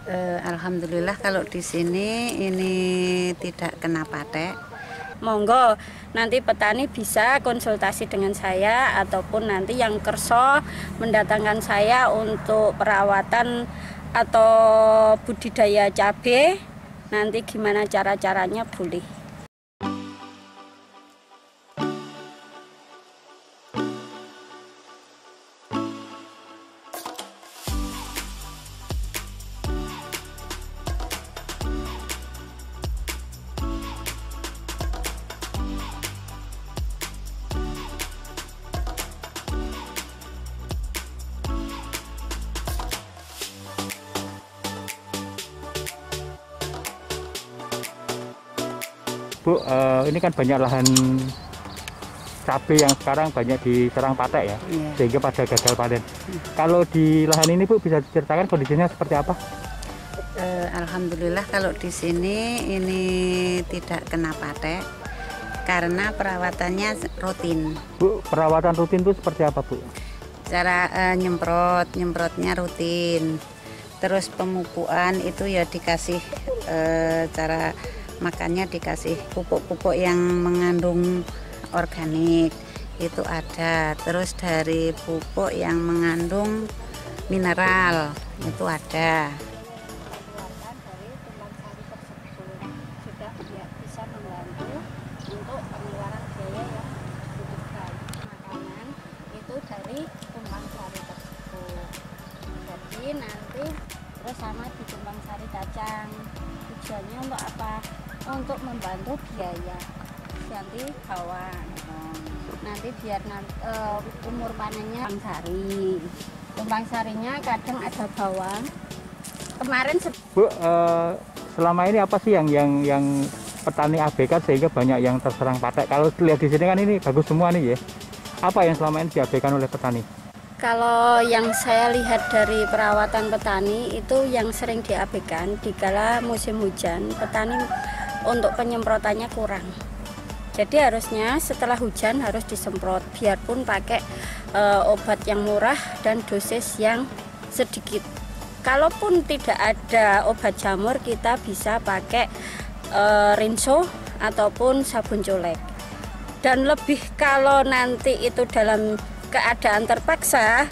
Alhamdulillah kalau di sini ini tidak kena patek. Monggo nanti petani bisa konsultasi dengan saya ataupun nanti yang kerso mendatangkan saya untuk perawatan atau budidaya cabai, nanti gimana cara-caranya boleh. Bu, ini kan banyak lahan cabai yang sekarang banyak diserang patek ya, sehingga pada gagal panen. Kalau di lahan ini Bu, bisa diceritakan kondisinya seperti apa? Alhamdulillah kalau di sini ini tidak kena patek karena perawatannya rutin. Bu, perawatan rutin itu seperti apa Bu? Cara nyemprotnya rutin. Terus pemupukan itu ya dikasih cara makannya dikasih pupuk-pupuk yang mengandung organik itu ada. Terus dari pupuk yang mengandung mineral itu ada. Sudah bisa membantu untuk pengeluaran biaya yang dibutuhkan. Makanan itu dari tumpang sari tersebut. Jadi nanti terus sama di tumpang sari kacang. Tujuannya untuk apa? Untuk membantu biaya nanti bawang. Nanti biar umur panennya tumpang sarinya kadang ada bawang. Kemarin Bu, selama ini apa sih yang petani abaikan sehingga banyak yang terserang patek? Kalau lihat di sini kan ini bagus semua nih ya. Apa yang selama ini diabaikan oleh petani? kalau yang saya lihat dari perawatan petani itu yang sering diabaikan dikala musim hujan, petani untuk penyemprotannya kurang. Jadi harusnya setelah hujan harus disemprot, biarpun pakai obat yang murah dan dosis yang sedikit. Kalaupun tidak ada obat jamur, kita bisa pakai rinso ataupun sabun colek. Dan lebih kalau nanti itu dalam keadaan terpaksa,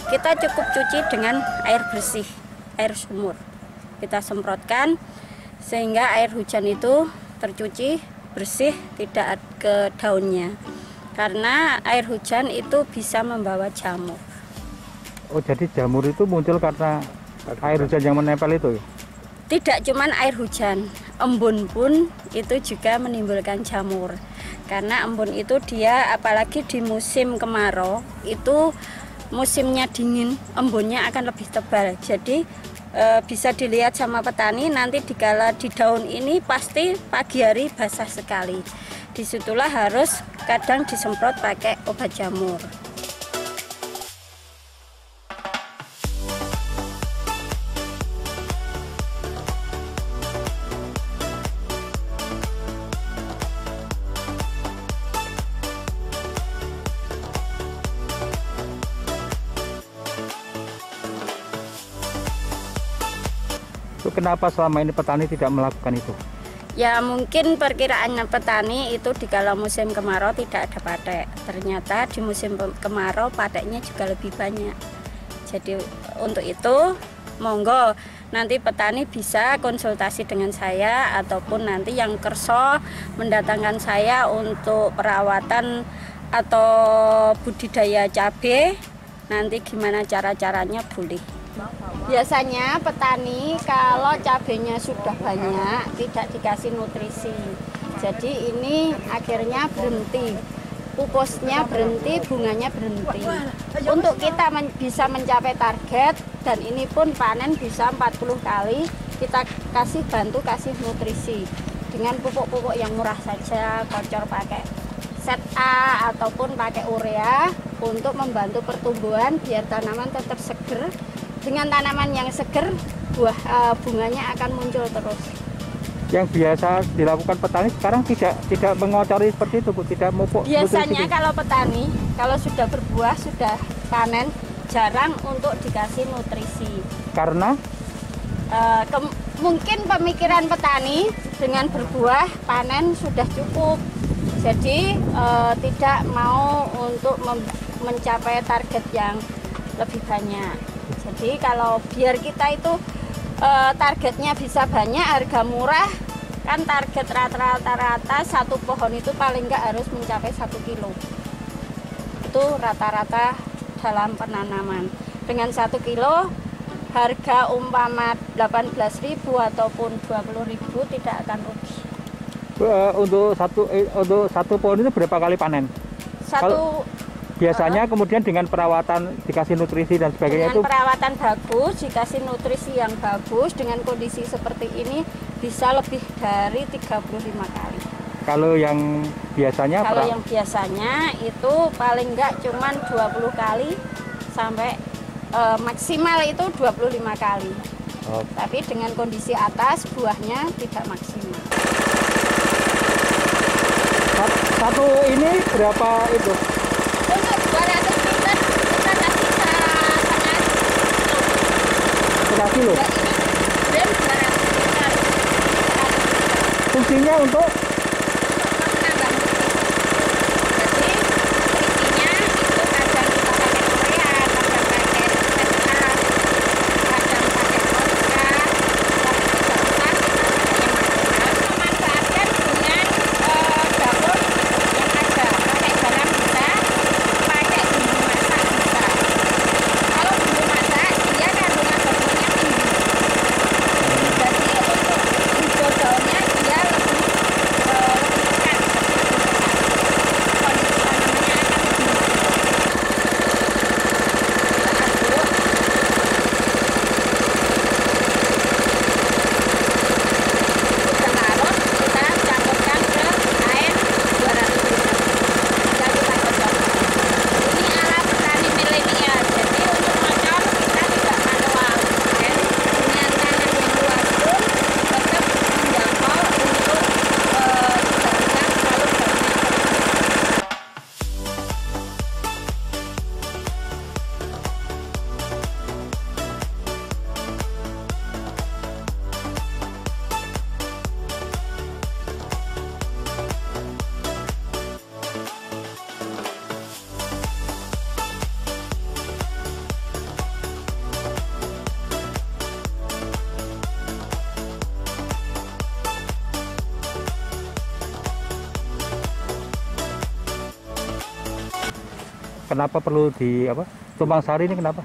kita cukup cuci dengan air bersih, air sumur. Kita semprotkan sehingga air hujan itu tercuci bersih, tidak ke daunnya. Karena air hujan itu bisa membawa jamur. Oh, jadi jamur itu muncul karena air hujan yang menempel itu? Tidak cuma air hujan, embun pun itu juga menimbulkan jamur. Karena embun itu dia apalagi di musim kemarau, itu musimnya dingin, embunnya akan lebih tebal. Jadi bisa dilihat sama petani nanti dikala di daun ini pasti pagi hari basah sekali. Disitulah harus kadang disemprot pakai obat jamur. Kenapa selama ini petani tidak melakukan itu? Ya mungkin perkiraan petani itu di kala musim kemarau tidak ada patek. Ternyata di musim kemarau pateknya juga lebih banyak. Jadi untuk itu monggo nanti petani bisa konsultasi dengan saya ataupun nanti yang kerso mendatangkan saya untuk perawatan atau budidaya cabai. Nanti gimana cara-caranya boleh. Biasanya petani kalau cabenya sudah banyak tidak dikasih nutrisi. Jadi ini akhirnya berhenti. Pupusnya berhenti, bunganya berhenti. Untuk kita bisa mencapai target dan ini pun panen bisa 40 kali, kita kasih nutrisi. Dengan pupuk-pupuk yang murah saja, kocor pakai set A ataupun pakai urea untuk membantu pertumbuhan biar tanaman tetap seger. Dengan tanaman yang seger, bunganya akan muncul terus. Yang biasa dilakukan petani sekarang tidak mengocori seperti itu, Bu, tidak pupuk. Biasanya kalau petani, kalau sudah berbuah, sudah panen, jarang untuk dikasih nutrisi. Karena Mungkin pemikiran petani dengan berbuah panen sudah cukup, jadi tidak mau untuk mencapai target yang lebih banyak. Jadi kalau biar kita itu targetnya bisa banyak, harga murah, kan target rata-rata satu pohon itu paling enggak harus mencapai 1 kilo. Itu rata-rata dalam penanaman. Dengan 1 kilo harga umpama 18.000 ataupun 20.000 tidak akan rugi. Untuk satu pohon itu berapa kali panen? Biasanya kemudian dengan perawatan, dikasih nutrisi dan sebagainya dengan perawatan bagus, dikasih nutrisi yang bagus, dengan kondisi seperti ini bisa lebih dari 35 kali. Kalau yang biasanya? Kalau yang biasanya itu paling enggak cuman 20 kali sampai maksimal itu 25 kali. Oh. Tapi dengan kondisi atas buahnya tidak maksimal. Satu ini berapa itu? Untuk 200 liter kita kasih setengah kilo. Dan 200 liter. Fungsinya untuk menambah nutrisi. Jadi nutrisinya itu kadang kita pakai urea, kadang pakai SPK, kadang pakai Polska, tapi tidak usah kita pakai yang maksimal. Memanfaatkan dengan dapur yang ada, pakai garam bisa, pakai bumbu masak bisa. Kalau bumbu masak dia kandungan hormonnya tinggi, jadi untuk hijau daunnya dia lebih pekat, kondisi tanamannya akan lebih sudah larut, kita campurkan ke air 200 liter. Sudah kita godok. Ini ala petani milenial, jadi untuk motor kita tidak manual. Dan dengan tanah yang luas pun tetap menjangkau untuk tidak usah terlalu banyak. Kenapa perlu tumpang sari ini kenapa?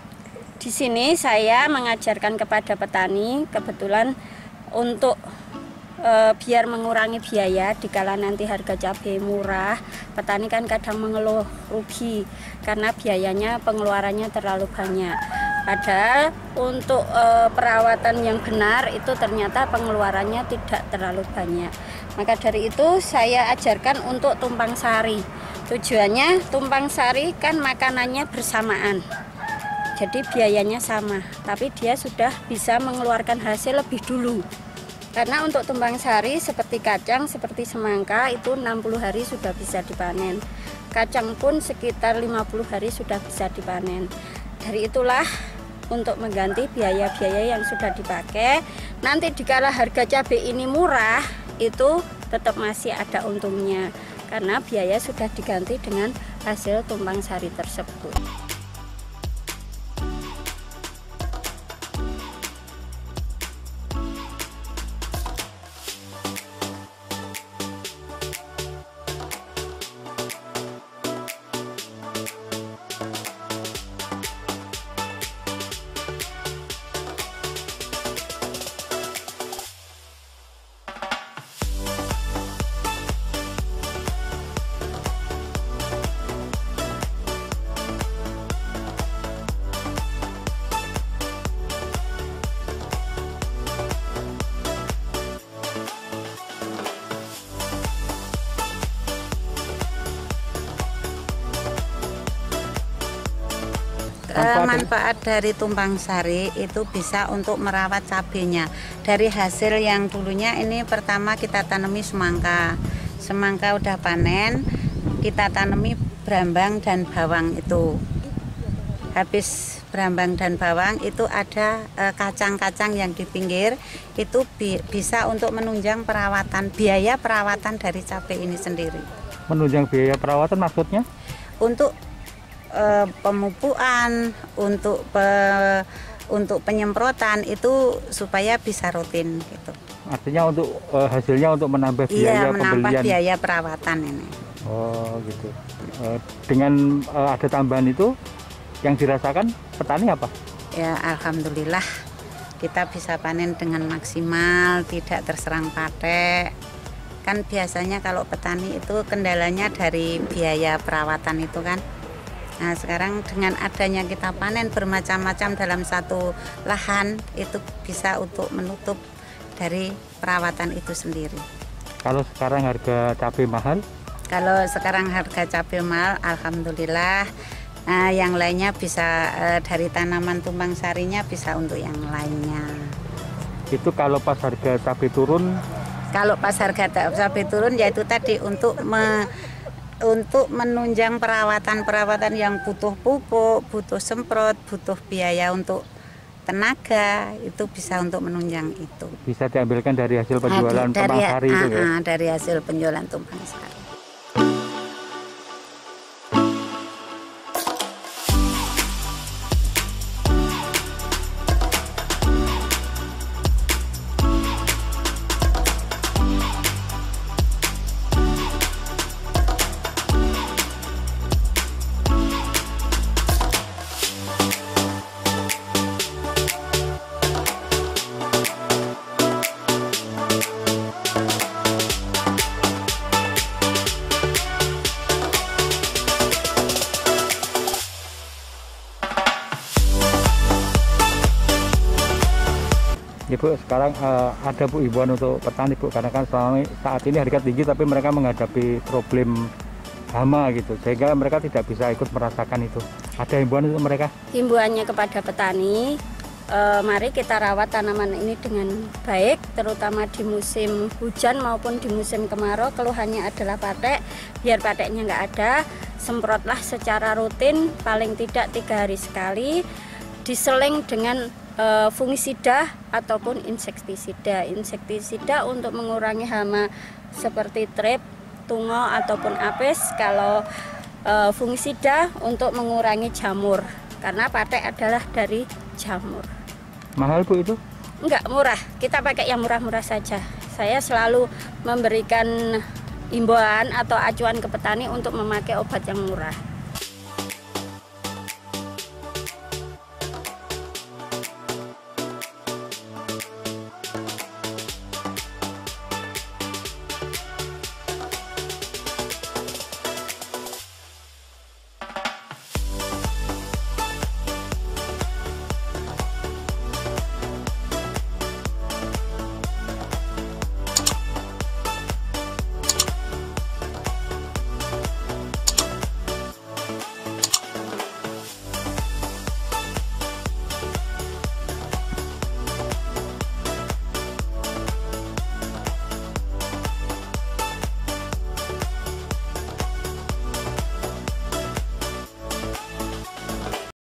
Di sini saya mengajarkan kepada petani, kebetulan untuk biar mengurangi biaya dikala nanti harga cabai murah, petani kan kadang mengeluh rugi karena biayanya pengeluarannya terlalu banyak. Padahal untuk perawatan yang benar itu ternyata pengeluarannya tidak terlalu banyak. Maka dari itu saya ajarkan untuk tumpang sari. Tujuannya tumpang sari kan makanannya bersamaan. Jadi biayanya sama, tapi dia sudah bisa mengeluarkan hasil lebih dulu. Karena untuk tumpang sari seperti kacang, seperti semangka itu 60 hari sudah bisa dipanen. Kacang pun sekitar 50 hari sudah bisa dipanen. Dari itulah untuk mengganti biaya-biaya yang sudah dipakai. Nanti dikala harga cabai ini murah, itu tetap masih ada untungnya. Karena biaya sudah diganti dengan hasil tumpang sari tersebut. Manfaat dari tumpang sari itu bisa untuk merawat cabenya. Dari hasil yang dulunya ini pertama kita tanami semangka. Semangka udah panen, kita tanami brambang dan bawang itu. Habis brambang dan bawang itu ada kacang-kacang yang di pinggir itu bisa untuk menunjang biaya perawatan dari cabai ini sendiri. Menunjang biaya perawatan maksudnya? Untuk pemupukan, untuk penyemprotan itu supaya bisa rutin gitu. Artinya untuk hasilnya untuk menambah biaya pembelian. Menambah biaya perawatan ini. Oh gitu. Dengan ada tambahan itu yang dirasakan petani apa? Ya alhamdulillah kita bisa panen dengan maksimal, tidak terserang patek. Kan biasanya kalau petani itu kendalanya dari biaya perawatan itu kan. Nah sekarang dengan adanya kita panen bermacam-macam dalam satu lahan itu bisa untuk menutup dari perawatan itu sendiri. Kalau sekarang harga cabai mahal? Kalau sekarang harga cabai mahal, alhamdulillah. Yang lainnya bisa dari tanaman tumpang sarinya bisa untuk yang lainnya. Itu kalau pas harga cabai turun? Kalau pas harga cabai turun yaitu tadi untuk menunjang perawatan yang butuh pupuk, butuh semprot, butuh biaya untuk tenaga, itu bisa untuk menunjang itu. Bisa diambilkan dari hasil penjualan tumpang sari itu ya? Dari hasil penjualan tumpang sari. Ya Bu, sekarang ada Bu himbauan untuk petani Bu, karena kan saat ini harga tinggi tapi mereka menghadapi problem hama gitu, sehingga mereka tidak bisa ikut merasakan itu. Ada himbauan untuk mereka? Himbauannya kepada petani, mari kita rawat tanaman ini dengan baik, terutama di musim hujan maupun di musim kemarau. Keluhannya adalah patek, biar pateknya nggak ada, semprotlah secara rutin, paling tidak 3 hari sekali, diseling dengan fungisida ataupun insektisida. Insektisida untuk mengurangi hama seperti trip, tungo ataupun apes. Kalau fungisida untuk mengurangi jamur, karena patek adalah dari jamur. Mahal Bu itu? Enggak, murah. Kita pakai yang murah-murah saja. Saya selalu memberikan imbauan atau acuan ke petani untuk memakai obat yang murah.